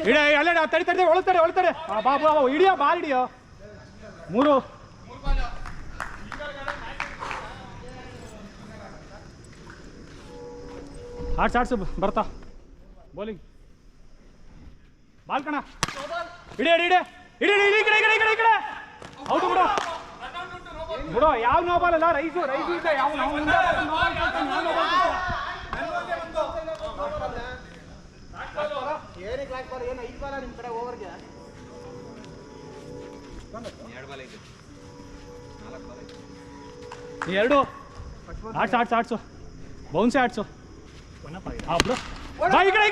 Speaker 1: ಇಡ ಅಲ್ಲ ತಡಿ ಒಳತಡೆ ಬಾಬು ಹಿಡಿಯೋ ಬಾಲ್ ಹಿಡಿಯೋ 3 ಆಡ್ಸು ಬರ್ತಾ ಬೌಲಿಂಗ್ ಬಾಲ್ ಕಣ ಇಡಿ ಕಡೆ ಹೌದು ಬಿಡು ಯಾವ ನೋ ಬಾಲ್ ಅಲ್ಲ ರೈಸು ಇದೆ ಯಾವ
Speaker 2: ಏನಕ್ಕೆ ಬ್ಲಾಕ್ ಬಾಲ್ ಏನು 5 ಬಾಲ ನಿಮ್ಮ ಕಡೆ ಓವರ್ಗೆ
Speaker 1: ಎರಡು ಆಡ್ಸು ಬೌನ್ಸೇ ಆಡ್ಸು ಬಿಡು ಬಾ ಈ ಕಡೆ